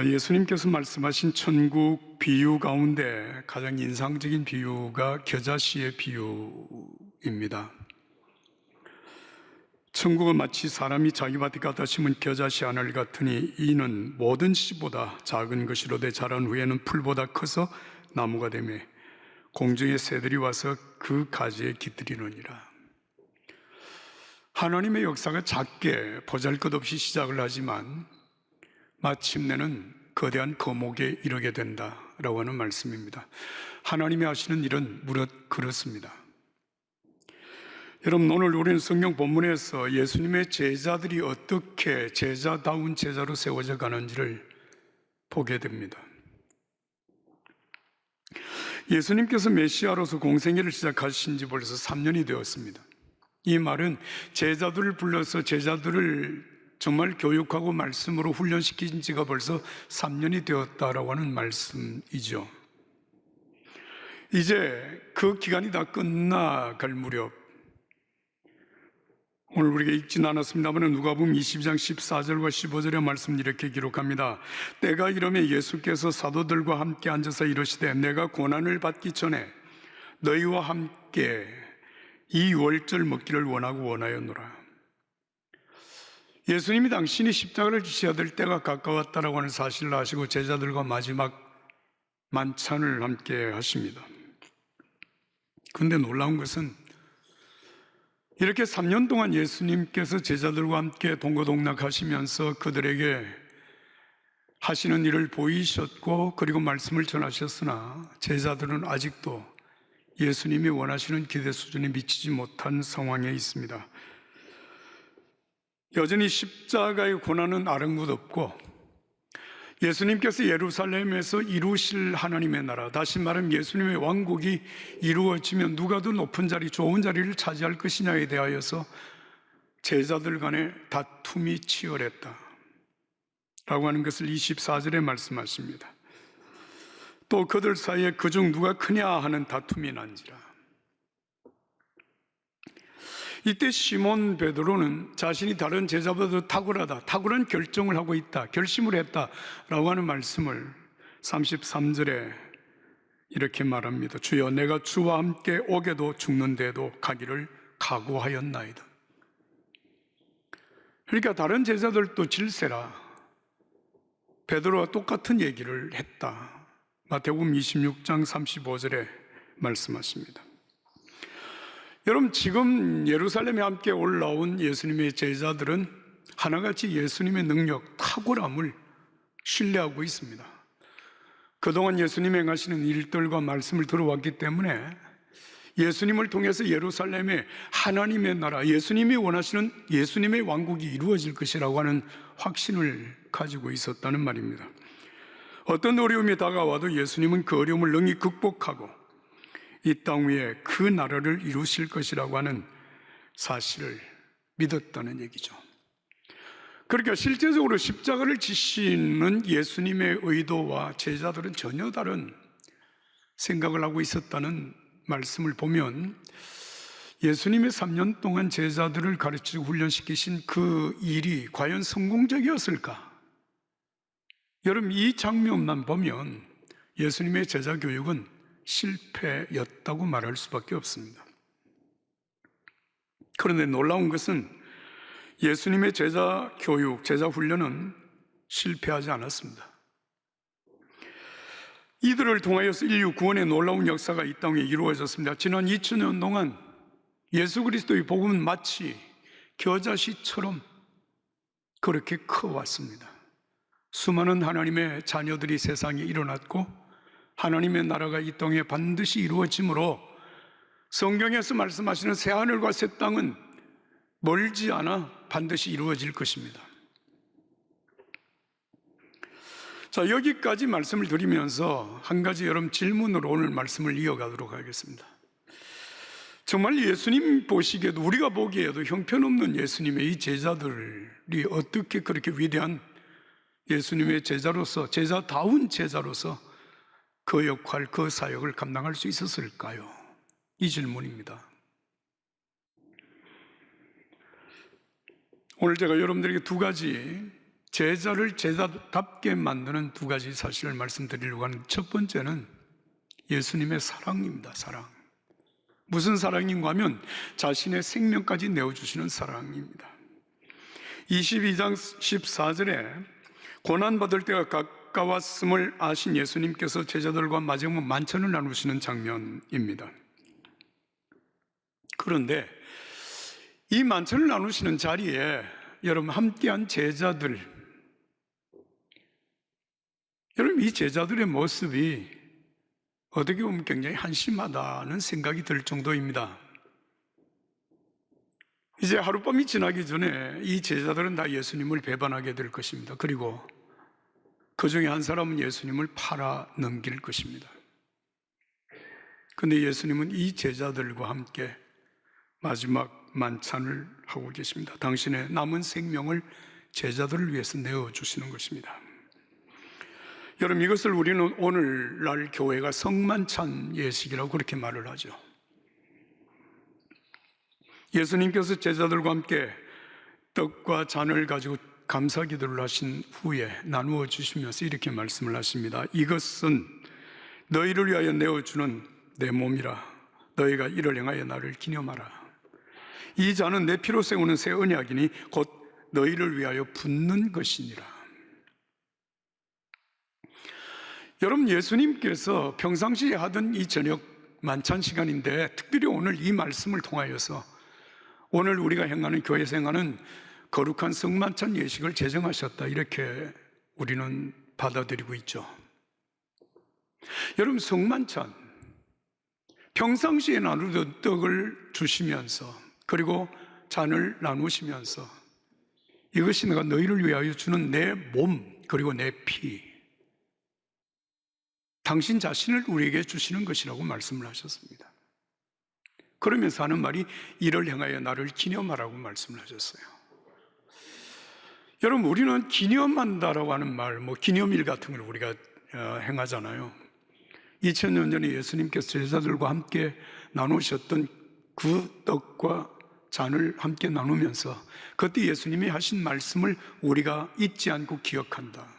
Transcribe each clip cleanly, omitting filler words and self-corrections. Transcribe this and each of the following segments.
예수님께서 말씀하신 천국 비유 가운데 가장 인상적인 비유가 겨자씨의 비유입니다. 천국은 마치 사람이 자기 밭에 갖다 심은 겨자씨 하늘 같으니 이는 모든 씨보다 작은 것이로되 자란 후에는 풀보다 커서 나무가 되며 공중의 새들이 와서 그 가지에 깃들이느니라. 하나님의 역사가 작게 보잘것없이 시작을 하지만 마침내는 거대한 거목에 이르게 된다라고 하는 말씀입니다. 하나님이 하시는 일은 무릇 그렇습니다. 여러분, 오늘 우리는 성경 본문에서 예수님의 제자들이 어떻게 제자다운 제자로 세워져 가는지를 보게 됩니다. 예수님께서 메시아로서 공생애를 시작하신 지 벌써 3년이 되었습니다. 이 말은 제자들을 불러서 제자들을 정말 교육하고 말씀으로 훈련시킨 지가 벌써 3년이 되었다라고 하는 말씀이죠. 이제 그 기간이 다 끝나갈 무렵, 오늘 우리가 읽진 않았습니다만 누가복음 22장 14절과 15절의 말씀 이렇게 기록합니다. 때가 이르매 예수께서 사도들과 함께 앉아서 이르시되 내가 고난을 받기 전에 너희와 함께 이 유월절 먹기를 원하였노라. 예수님이 당신이 십자가를 지셔야 될 때가 가까웠다라고 하는 사실을 아시고 제자들과 마지막 만찬을 함께 하십니다. 그런데 놀라운 것은 이렇게 3년 동안 예수님께서 제자들과 함께 동고동락하시면서 그들에게 하시는 일을 보이셨고 그리고 말씀을 전하셨으나 제자들은 아직도 예수님이 원하시는 기대 수준에 미치지 못한 상황에 있습니다. 여전히 십자가의 고난은 아랑곳없고 예수님께서 예루살렘에서 이루실 하나님의 나라, 다시 말하면 예수님의 왕국이 이루어지면 누가 더 높은 자리, 좋은 자리를 차지할 것이냐에 대하여서 제자들 간의 다툼이 치열했다 라고 하는 것을 24절에 말씀하십니다. 또 그들 사이에 그중 누가 크냐 하는 다툼이 난지라. 이때 시몬 베드로는 자신이 다른 제자보다 탁월한 결정을 하고 있다, 결심을 했다라고 하는 말씀을 33절에 이렇게 말합니다. 주여, 내가 주와 함께 오게도 죽는데도 가기를 각오하였나이다. 그러니까 다른 제자들도 질세라 베드로와 똑같은 얘기를 했다. 마태복음 26장 35절에 말씀하십니다. 여러분, 지금 예루살렘에 함께 올라온 예수님의 제자들은 하나같이 예수님의 능력, 탁월함을 신뢰하고 있습니다. 그동안 예수님이 행하시는 일들과 말씀을 들어왔기 때문에 예수님을 통해서 예루살렘에 하나님의 나라, 예수님이 원하시는 예수님의 왕국이 이루어질 것이라고 하는 확신을 가지고 있었다는 말입니다. 어떤 어려움이 다가와도 예수님은 그 어려움을 능히 극복하고 이 땅 위에 그 나라를 이루실 것이라고 하는 사실을 믿었다는 얘기죠. 그러니까 실제적으로 십자가를 지시는 예수님의 의도와 제자들은 전혀 다른 생각을 하고 있었다는 말씀을 보면 예수님의 3년 동안 제자들을 가르치고 훈련시키신 그 일이 과연 성공적이었을까? 여러분, 이 장면만 보면 예수님의 제자 교육은 실패였다고 말할 수밖에 없습니다. 그런데 놀라운 것은 예수님의 제자 교육, 제자 훈련은 실패하지 않았습니다. 이들을 통하여서 인류 구원의 놀라운 역사가 이 땅에 이루어졌습니다. 지난 2000년 동안 예수 그리스도의 복음은 마치 겨자씨처럼 그렇게 커왔습니다. 수많은 하나님의 자녀들이 세상에 일어났고 하나님의 나라가 이 땅에 반드시 이루어지므로 성경에서 말씀하시는 새하늘과 새 땅은 멀지 않아 반드시 이루어질 것입니다. 자, 여기까지 말씀을 드리면서 한 가지 여러분 질문으로 오늘 말씀을 이어가도록 하겠습니다. 정말 예수님 보시기에도, 우리가 보기에도 형편없는 예수님의 이 제자들이 어떻게 그렇게 위대한 예수님의 제자로서, 제자다운 제자로서 그 역할, 그 사역을 감당할 수 있었을까요? 이 질문입니다. 오늘 제가 여러분들에게 두 가지 제자를 제자답게 만드는 두 가지 사실을 말씀드리려고 하는 첫 번째는 예수님의 사랑입니다. 사랑. 무슨 사랑인가 하면 자신의 생명까지 내어주시는 사랑입니다. 22장 14절에 고난받을 때가 가까웠음을 아신 예수님께서 제자들과 마지막 만찬을 나누시는 장면입니다. 그런데 이 만찬을 나누시는 자리에 여러분 함께한 제자들, 여러분 이 제자들의 모습이 어떻게 보면 굉장히 한심하다는 생각이 들 정도입니다. 이제 하룻밤이 지나기 전에 이 제자들은 다 예수님을 배반하게 될 것입니다. 그리고 그 중에 한 사람은 예수님을 팔아 넘길 것입니다. 그런데 예수님은 이 제자들과 함께 마지막 만찬을 하고 계십니다. 당신의 남은 생명을 제자들을 위해서 내어주시는 것입니다. 여러분, 이것을 우리는 오늘날 교회가 성만찬 예식이라고 그렇게 말을 하죠. 예수님께서 제자들과 함께 떡과 잔을 가지고 감사기도를 하신 후에 나누어 주시면서 이렇게 말씀을 하십니다. 이것은 너희를 위하여 내어주는 내 몸이라. 너희가 이를 행하여 나를 기념하라. 이 잔은 내 피로 세우는 새 언약이니 곧 너희를 위하여 붓는 것이니라. 여러분, 예수님께서 평상시에 하던 이 저녁 만찬 시간인데 특별히 오늘 이 말씀을 통하여서 오늘 우리가 행하는 교회에서 행하는 거룩한 성만찬 예식을 제정하셨다, 이렇게 우리는 받아들이고 있죠. 여러분, 성만찬, 평상시에 나누던 떡을 주시면서 그리고 잔을 나누시면서 이것이 내가 너희를 위하여 주는 내 몸 그리고 내 피, 당신 자신을 우리에게 주시는 것이라고 말씀을 하셨습니다. 그러면서 하는 말이 이를 행하여 나를 기념하라고 말씀을 하셨어요. 여러분, 우리는 기념한다라고 하는 말, 기념일 같은 걸 우리가 행하잖아요. 2000년 전에 예수님께서 제자들과 함께 나누셨던 그 떡과 잔을 함께 나누면서 그때 예수님이 하신 말씀을 우리가 잊지 않고 기억한다.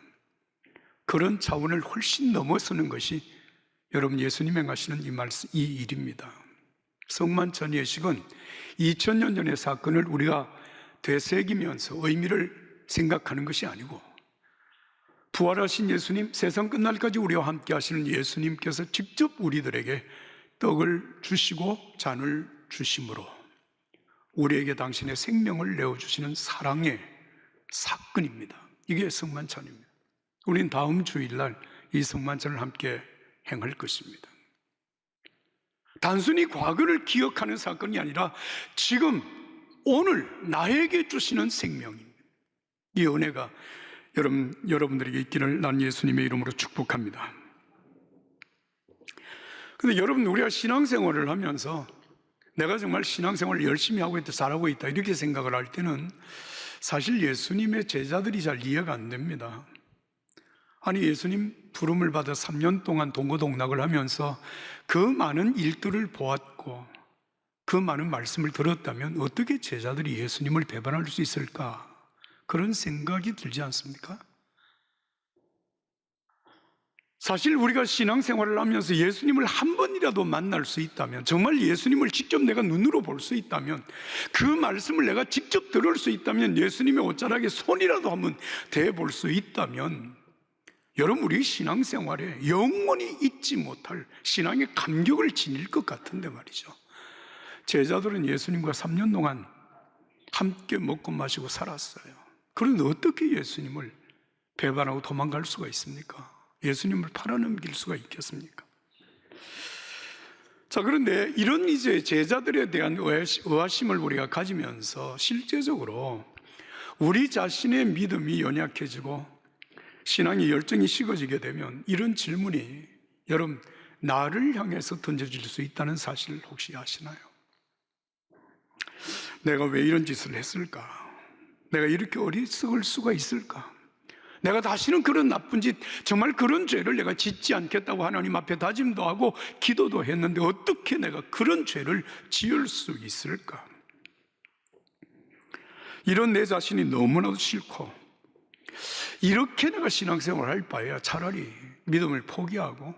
그런 차원을 훨씬 넘어서는 것이 여러분 예수님이 행하시는 이 일입니다. 성만찬 예식은 2000년 전의 사건을 우리가 되새기면서 의미를 생각하는 것이 아니고 부활하신 예수님, 세상 끝날까지 우리와 함께 하시는 예수님께서 직접 우리들에게 떡을 주시고 잔을 주심으로 우리에게 당신의 생명을 내어주시는 사랑의 사건입니다. 이게 성만찬입니다. 우리는 다음 주일날 이 성만찬을 함께 행할 것입니다. 단순히 과거를 기억하는 사건이 아니라 지금 오늘 나에게 주시는 생명입니다. 이 은혜가 여러분들에게 있기를 난 예수님의 이름으로 축복합니다. 그런데 여러분, 우리가 신앙생활을 하면서 내가 정말 신앙생활을 열심히 하고 있다, 잘하고 있다 이렇게 생각을 할 때는 사실 예수님의 제자들이 잘 이해가 안 됩니다. 아니, 예수님 부름을 받아 3년 동안 동고동락을 하면서 그 많은 일들을 보았고 그 많은 말씀을 들었다면 어떻게 제자들이 예수님을 배반할 수 있을까? 그런 생각이 들지 않습니까? 사실 우리가 신앙생활을 하면서 예수님을 한 번이라도 만날 수 있다면, 정말 예수님을 직접 내가 눈으로 볼 수 있다면, 그 말씀을 내가 직접 들을 수 있다면, 예수님의 옷자락에 손이라도 한번 대볼 수 있다면 여러분, 우리 신앙생활에 영원히 잊지 못할 신앙의 감격을 지닐 것 같은데 말이죠. 제자들은 예수님과 3년 동안 함께 먹고 마시고 살았어요. 그런데 어떻게 예수님을 배반하고 도망갈 수가 있습니까? 예수님을 팔아넘길 수가 있겠습니까? 자, 그런데 이런 이제 제자들에 대한 의아심을 우리가 가지면서 실제적으로 우리 자신의 믿음이 연약해지고 신앙의 열정이 식어지게 되면 이런 질문이 여러분 나를 향해서 던져질 수 있다는 사실을 혹시 아시나요? 내가 왜 이런 짓을 했을까? 내가 이렇게 어리석을 수가 있을까? 내가 다시는 그런 나쁜 짓, 정말 그런 죄를 내가 짓지 않겠다고 하나님 앞에 다짐도 하고 기도도 했는데 어떻게 내가 그런 죄를 지을 수 있을까? 이런 내 자신이 너무나도 싫고 이렇게 내가 신앙생활을 할 바에야 차라리 믿음을 포기하고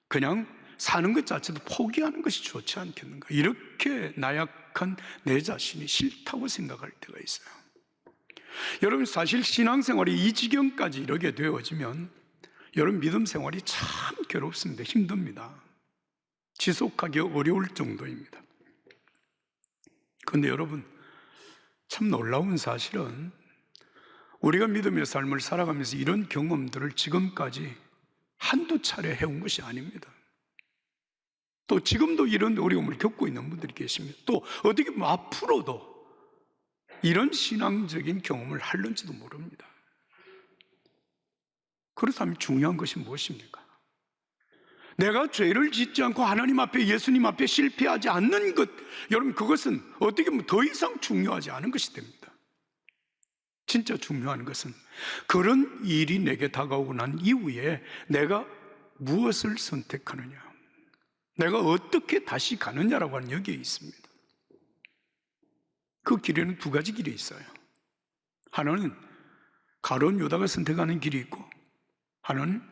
그냥 사는 것 자체도 포기하는 것이 좋지 않겠는가. 이렇게 나약한 내 자신이 싫다고 생각할 때가 있어요. 여러분, 사실 신앙생활이 이 지경까지 이르게 되어지면 여러분 믿음 생활이 참 괴롭습니다. 힘듭니다. 지속하기 어려울 정도입니다. 그런데 여러분, 참 놀라운 사실은 우리가 믿음의 삶을 살아가면서 이런 경험들을 지금까지 한두 차례 해온 것이 아닙니다. 또 지금도 이런 어려움을 겪고 있는 분들이 계십니다. 또 어떻게 보면 앞으로도 이런 신앙적인 경험을 할는지도 모릅니다. 그렇다면 중요한 것이 무엇입니까? 내가 죄를 짓지 않고 하나님 앞에, 예수님 앞에 실패하지 않는 것, 여러분, 그것은 어떻게 보면 더 이상 중요하지 않은 것이 됩니다. 진짜 중요한 것은 그런 일이 내게 다가오고 난 이후에 내가 무엇을 선택하느냐, 내가 어떻게 다시 가느냐라고 하는 여기에 있습니다. 그 길에는 두 가지 길이 있어요. 하나는 가룟 유다가 선택하는 길이 있고, 하나는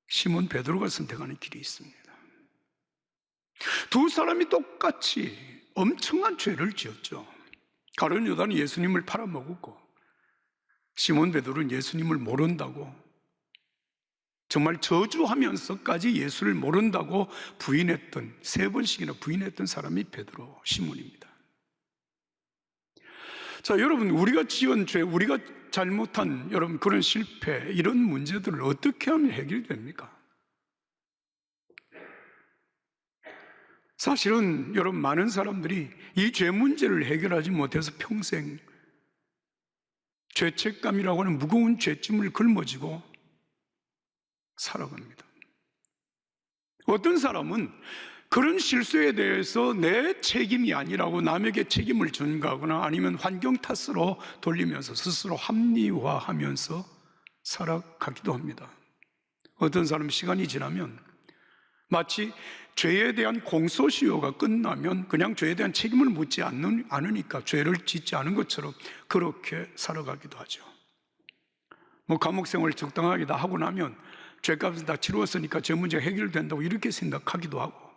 시몬 베드로가 선택하는 길이 있습니다. 두 사람이 똑같이 엄청난 죄를 지었죠. 가룟 유다는 예수님을 팔아먹었고, 시몬 베드로는 예수님을 모른다고, 정말 저주하면서까지 예수를 모른다고 부인했던, 3번씩이나 부인했던 사람이 베드로, 시몬입니다. 자, 여러분, 우리가 지은 죄, 우리가 잘못한 여러분 그런 실패, 이런 문제들을 어떻게 하면 해결이 됩니까? 사실은 여러분, 많은 사람들이 이 죄 문제를 해결하지 못해서 평생 죄책감이라고 하는 무거운 죄짐을 걸머지고 살아갑니다. 어떤 사람은 그런 실수에 대해서 내 책임이 아니라고 남에게 책임을 전가하거나 아니면 환경 탓으로 돌리면서 스스로 합리화하면서 살아가기도 합니다. 어떤 사람은 시간이 지나면 마치 죄에 대한 공소시효가 끝나면 그냥 죄에 대한 책임을 묻지 않으니까 죄를 짓지 않은 것처럼 그렇게 살아가기도 하죠. 감옥 생활을 적당하게 다 하고 나면 죄값을 다 치루었으니까 죄 문제가 해결된다고 이렇게 생각하기도 하고,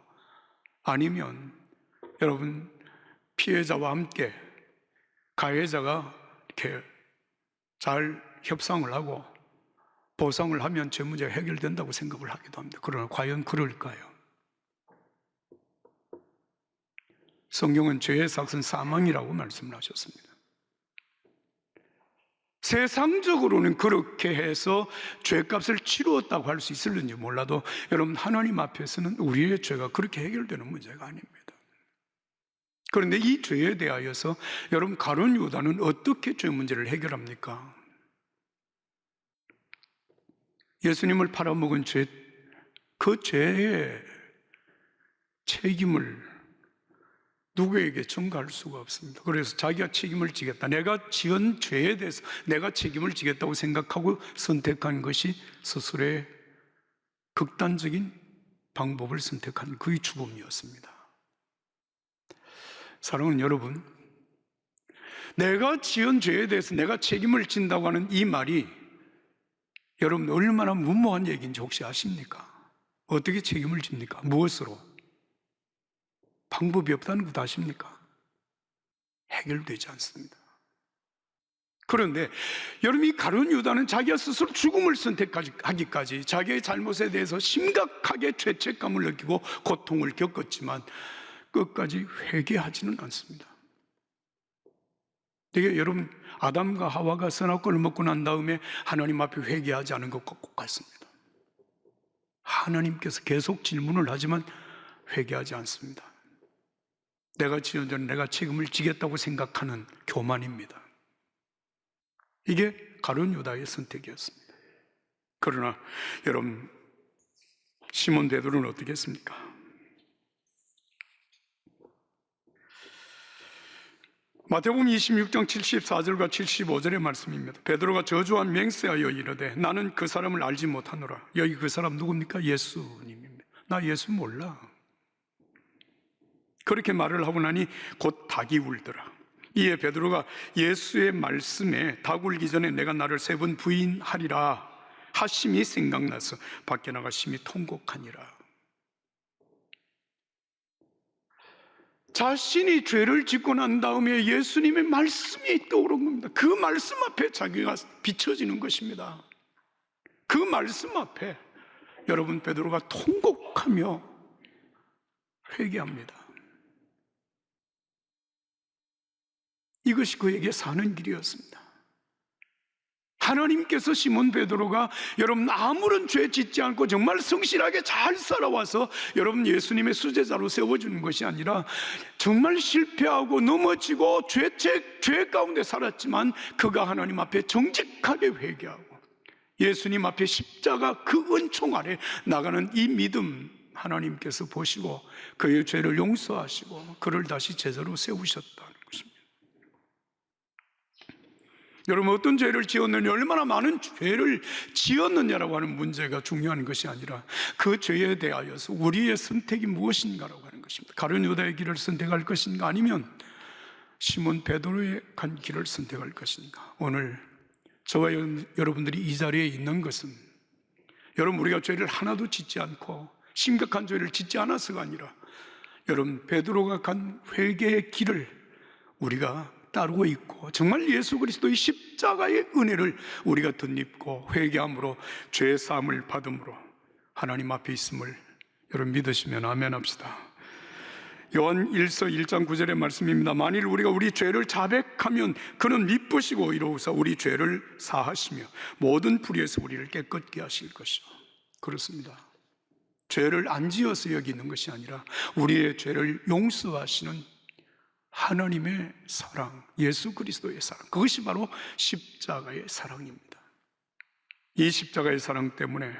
아니면 여러분, 피해자와 함께 가해자가 이렇게 잘 협상을 하고 보상을 하면 죄 문제가 해결된다고 생각을 하기도 합니다. 그러나 과연 그럴까요? 성경은 죄의 삭은 사망이라고 말씀을 하셨습니다. 세상적으로는 그렇게 해서 죄값을 치루었다고 할 수 있을는지 몰라도 여러분, 하나님 앞에서는 우리의 죄가 그렇게 해결되는 문제가 아닙니다. 그런데 이 죄에 대하여서 여러분, 가룟 유다는 어떻게 죄 문제를 해결합니까? 예수님을 팔아먹은 죄, 그 죄의 책임을 누구에게 전가할 수가 없습니다. 그래서 자기가 책임을 지겠다, 내가 지은 죄에 대해서 내가 책임을 지겠다고 생각하고 선택한 것이 스스로의 극단적인 방법을 선택한 그의 죽음이었습니다. 사랑하는 여러분, 내가 지은 죄에 대해서 내가 책임을 진다고 하는 이 말이 여러분 얼마나 무모한 얘기인지 혹시 아십니까? 어떻게 책임을 집니까? 무엇으로? 방법이 없다는 것도 아십니까? 해결되지 않습니다. 그런데 여러분, 이 가룟 유다는 자기가 스스로 죽음을 선택하기까지 자기의 잘못에 대해서 심각하게 죄책감을 느끼고 고통을 겪었지만 끝까지 회개하지는 않습니다. 이게 여러분, 아담과 하와가 선악과를 먹고 난 다음에 하나님 앞에 회개하지 않은 것과 똑같습니다. 하나님께서 계속 질문을 하지만 회개하지 않습니다. 내가 지은 죄는 내가 책임을 지겠다고 생각하는 교만입니다. 이게 가룟 유다의 선택이었습니다. 그러나 여러분, 시몬 베드로는 어떻게 했습니까? 마태복음 26장 74절과 75절의 말씀입니다. 베드로가 저주한 맹세하여 이르되 나는 그 사람을 알지 못하노라. 여기 그 사람 누굽니까? 예수님입니다. 나 예수 몰라. 그렇게 말을 하고 나니 곧 닭이 울더라. 이에 베드로가 예수의 말씀에 닭 울기 전에 내가 나를 3번 부인하리라 하심이 생각나서 밖에 나가 심히 통곡하니라. 자신이 죄를 짓고 난 다음에 예수님의 말씀이 떠오른 겁니다. 그 말씀 앞에 자기가 비춰지는 것입니다. 그 말씀 앞에 여러분, 베드로가 통곡하며 회개합니다. 이것이 그에게 사는 길이었습니다. 하나님께서 시몬 베드로가 여러분 아무런 죄 짓지 않고 정말 성실하게 잘 살아와서 여러분 예수님의 수제자로 세워주는 것이 아니라 정말 실패하고 넘어지고 죄 가운데 살았지만 그가 하나님 앞에 정직하게 회개하고 예수님 앞에 십자가 그 은총 아래 나가는 이 믿음, 하나님께서 보시고 그의 죄를 용서하시고 그를 다시 제자로 세우셨다는 것입니다. 여러분, 어떤 죄를 지었느냐, 얼마나 많은 죄를 지었느냐라고 하는 문제가 중요한 것이 아니라 그 죄에 대하여서 우리의 선택이 무엇인가라고 하는 것입니다. 가룟 유다의 길을 선택할 것인가, 아니면 시몬 베드로의 간 길을 선택할 것인가. 오늘 저와 여러분들이 이 자리에 있는 것은 여러분, 우리가 죄를 하나도 짓지 않고 심각한 죄를 짓지 않아서가 아니라 여러분, 베드로가 간 회개의 길을 우리가 따르고 있고 정말 예수 그리스도의 십자가의 은혜를 우리가 덧입고 회개함으로 죄 사함을 받음으로 하나님 앞에 있음을 여러분 믿으시면 아멘 합시다. 요한 1서 1장 9절의 말씀입니다. 만일 우리가 우리 죄를 자백하면 그는 미쁘시고 이로우사 우리 죄를 사하시며 모든 불의에서 우리를 깨끗게 하실 것이요. 그렇습니다. 죄를 안 지어서 여기는 것이 아니라 우리의 죄를 용서하시는 하나님의 사랑, 예수 그리스도의 사랑, 그것이 바로 십자가의 사랑입니다. 이 십자가의 사랑 때문에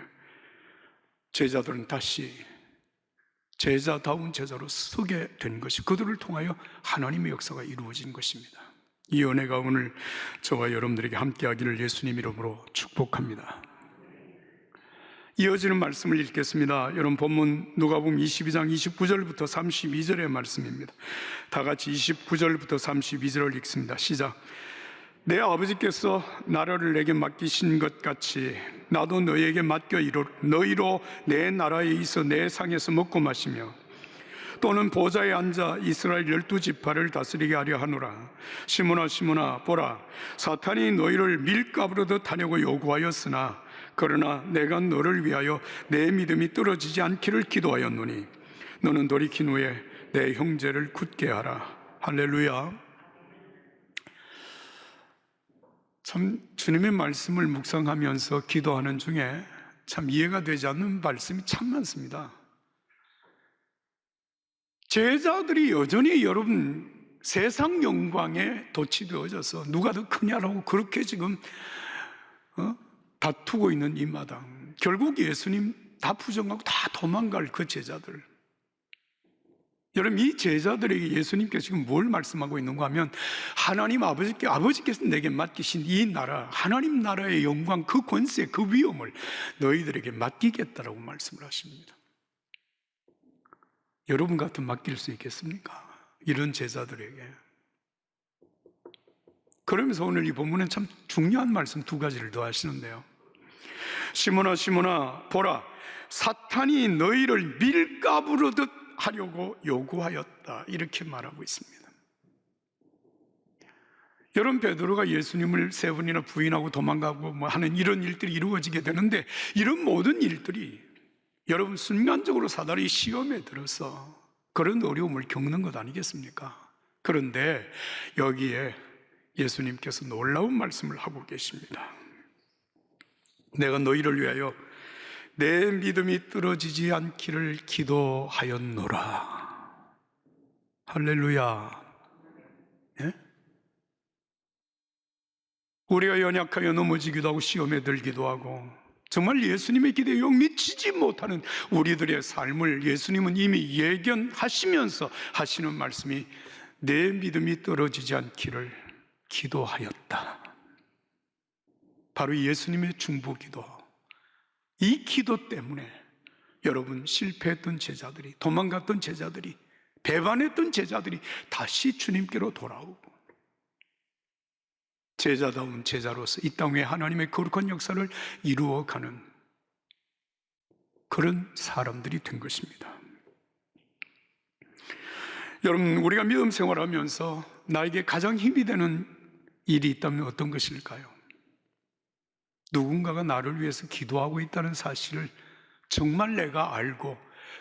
제자들은 다시 제자다운 제자로 서게 된 것이, 그들을 통하여 하나님의 역사가 이루어진 것입니다. 이 은혜가 오늘 저와 여러분들에게 함께하기를 예수님 이름으로 축복합니다. 이어지는 말씀을 읽겠습니다. 여러분, 본문 누가복음 22장 29절부터 32절의 말씀입니다. 다 같이 29절부터 32절을 읽습니다. 시작. 내 아버지께서 나라를 내게 맡기신 것 같이 나도 너희에게 맡겨 너희로 내 나라에 있어 내 상에서 먹고 마시며 또는 보좌에 앉아 이스라엘 12지파를 다스리게 하려 하노라. 시몬아 시몬아 보라, 사탄이 너희를 밀가부르듯 하려고 요구하였으나 그러나 내가 너를 위하여 내 믿음이 떨어지지 않기를 기도하였노니 너는 돌이킨 후에 내 형제를 굳게 하라. 할렐루야. 참 주님의 말씀을 묵상하면서 기도하는 중에 참 이해가 되지 않는 말씀이 참 많습니다. 제자들이 여전히 여러분 세상 영광에 도취되어져서 누가 더 크냐라고 그렇게 지금 다투고 있는 이 마당, 결국 예수님 다 부정하고 다 도망갈 그 제자들, 여러분 이 제자들에게 예수님께서 지금 뭘 말씀하고 있는가 하면 하나님 아버지께서 내게 맡기신 이 나라, 하나님 나라의 영광, 그 권세, 그 위엄을 너희들에게 맡기겠다라고 말씀을 하십니다. 여러분 같은 맡길 수 있겠습니까? 이런 제자들에게. 그러면서 오늘 이 본문은 참 중요한 말씀 2가지를 더 하시는데요. 시몬아 시몬아 보라, 사탄이 너희를 밀가부르듯 하려고 요구하였다, 이렇게 말하고 있습니다. 여러분, 베드로가 예수님을 3번이나 부인하고 도망가고 하는 이런 일들이 이루어지게 되는데, 이런 모든 일들이 여러분 순간적으로 사단이 시험에 들어서 그런 어려움을 겪는 것 아니겠습니까? 그런데 여기에 예수님께서 놀라운 말씀을 하고 계십니다. 내가 너희를 위하여 내 믿음이 떨어지지 않기를 기도하였노라. 할렐루야. 예? 우리가 연약하여 넘어지기도 하고 시험에 들기도 하고 정말 예수님의 기대에 영 미치지 못하는 우리들의 삶을 예수님은 이미 예견하시면서 하시는 말씀이 내 믿음이 떨어지지 않기를 기도하였다. 바로 예수님의 중보기도, 이 기도 때문에 여러분 실패했던 제자들이, 도망갔던 제자들이, 배반했던 제자들이 다시 주님께로 돌아오고 제자다운 제자로서 이 땅에 하나님의 거룩한 역사를 이루어가는 그런 사람들이 된 것입니다. 여러분, 우리가 믿음 생활하면서 나에게 가장 힘이 되는 일이 있다면 어떤 것일까요? 누군가가 나를 위해서 기도하고 있다는 사실을 정말 내가 알고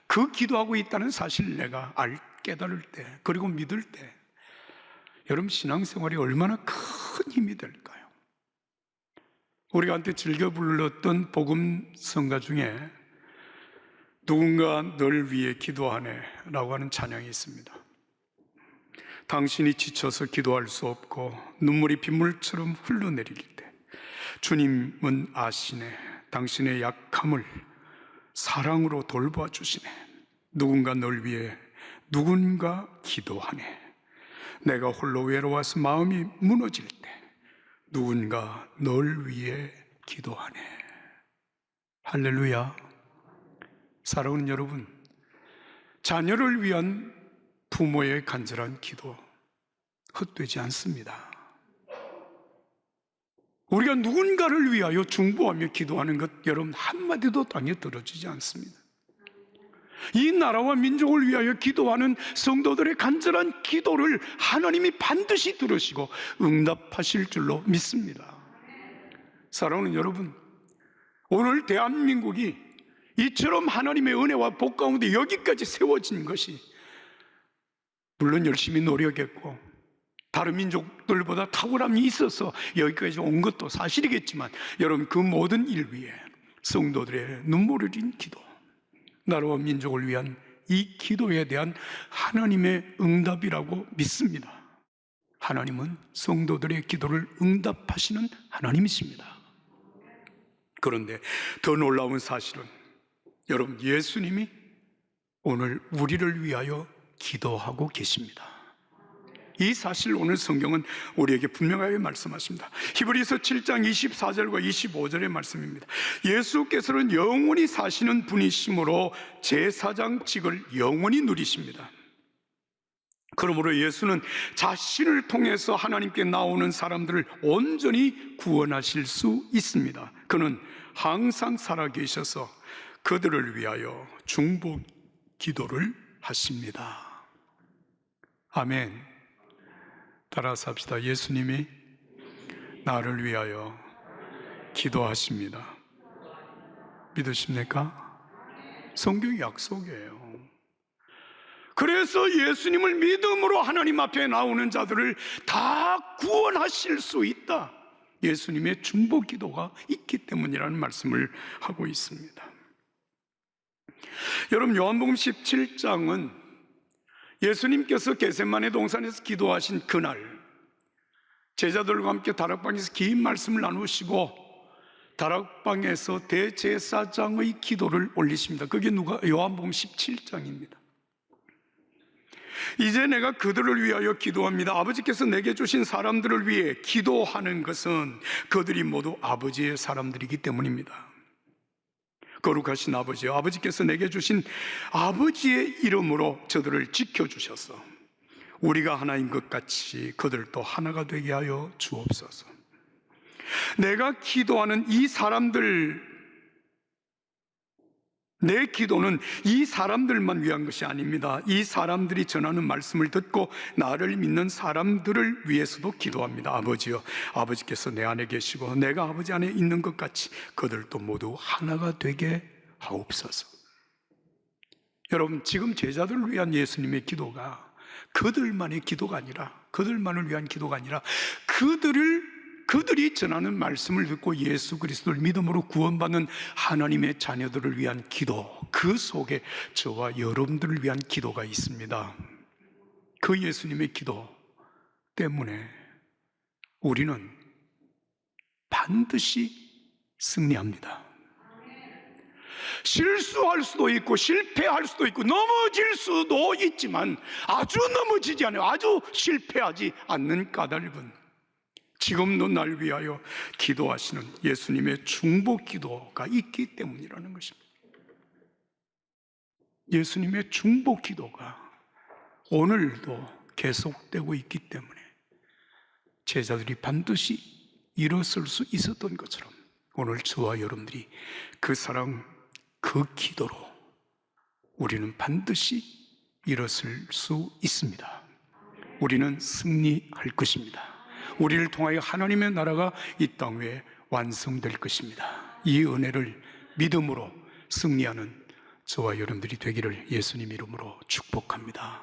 그 기도하고 있다는 사실을 내가 깨달을 때, 그리고 믿을 때, 여러분, 신앙생활이 얼마나 큰 힘이 될까요? 우리가 한때 즐겨 불렀던 복음성가 중에 누군가 널 위해 기도하네 라고 하는 찬양이 있습니다. 당신이 지쳐서 기도할 수 없고 눈물이 빗물처럼 흘러내릴 때 주님은 아시네. 당신의 약함을 사랑으로 돌봐 주시네. 누군가 널 위해 누군가 기도하네. 내가 홀로 외로워서 마음이 무너질 때 누군가 널 위해 기도하네. 할렐루야. 사랑하는 여러분, 자녀를 위한 부모의 간절한 기도 헛되지 않습니다. 우리가 누군가를 위하여 중보하며 기도하는 것, 여러분, 한마디도 땅에 떨어지지 않습니다. 이 나라와 민족을 위하여 기도하는 성도들의 간절한 기도를 하나님이 반드시 들으시고 응답하실 줄로 믿습니다. 사랑하는 여러분, 오늘 대한민국이 이처럼 하나님의 은혜와 복 가운데 여기까지 세워진 것이, 물론 열심히 노력했고 다른 민족들보다 탁월함이 있어서 여기까지 온 것도 사실이겠지만, 여러분, 그 모든 일 위에 성도들의 눈물을 흘린 기도, 나라와 민족을 위한 이 기도에 대한 하나님의 응답이라고 믿습니다. 하나님은 성도들의 기도를 응답하시는 하나님이십니다. 그런데 더 놀라운 사실은, 여러분, 예수님이 오늘 우리를 위하여 기도하고 계십니다. 이 사실 오늘 성경은 우리에게 분명하게 말씀하십니다. 히브리서 7장 24절과 25절의 말씀입니다. 예수께서는 영원히 사시는 분이시므로 제사장직을 영원히 누리십니다. 그러므로 예수는 자신을 통해서 하나님께 나오는 사람들을 온전히 구원하실 수 있습니다. 그는 항상 살아계셔서 그들을 위하여 중보 기도를 하십니다. 아멘. 따라서 합시다. 예수님이 나를 위하여 기도하십니다. 믿으십니까? 성경의 약속이에요. 그래서 예수님을 믿음으로 하나님 앞에 나오는 자들을 다 구원하실 수 있다. 예수님의 중보 기도가 있기 때문이라는 말씀을 하고 있습니다. 여러분, 요한복음 17장은 예수님께서 겟세마네 동산에서 기도하신 그날, 제자들과 함께 다락방에서 긴 말씀을 나누시고 다락방에서 대제사장의 기도를 올리십니다. 그게 요한복음 17장입니다. 이제 내가 그들을 위하여 기도합니다. 아버지께서 내게 주신 사람들을 위해 기도하는 것은 그들이 모두 아버지의 사람들이기 때문입니다. 거룩하신 아버지요, 아버지께서 내게 주신 아버지의 이름으로 저들을 지켜주셔서 우리가 하나인 것 같이 그들도 하나가 되게 하여 주옵소서. 내가 기도하는 이 사람들, 내 기도는 이 사람들만 위한 것이 아닙니다. 이 사람들이 전하는 말씀을 듣고 나를 믿는 사람들을 위해서도 기도합니다. 아버지요, 아버지께서 내 안에 계시고 내가 아버지 안에 있는 것 같이 그들도 모두 하나가 되게 하옵소서. 여러분, 지금 제자들을 위한 예수님의 기도가 그들만의 기도가 아니라, 그들만을 위한 기도가 아니라 그들이 전하는 말씀을 듣고 예수 그리스도를 믿음으로 구원받는 하나님의 자녀들을 위한 기도, 그 속에 저와 여러분들을 위한 기도가 있습니다. 그 예수님의 기도 때문에 우리는 반드시 승리합니다. 실수할 수도 있고 실패할 수도 있고 넘어질 수도 있지만 아주 넘어지지 않아요. 아주 실패하지 않는 까닭은 지금도 날 위하여 기도하시는 예수님의 중보 기도가 있기 때문이라는 것입니다. 예수님의 중보 기도가 오늘도 계속되고 있기 때문에 제자들이 반드시 일어설 수 있었던 것처럼 오늘 저와 여러분들이 그 사랑, 그 기도로 우리는 반드시 일어설 수 있습니다. 우리는 승리할 것입니다. 우리를 통하여 하나님의 나라가 이 땅 위에 완성될 것입니다. 이 은혜를 믿음으로 승리하는 저와 여러분들이 되기를 예수님 이름으로 축복합니다.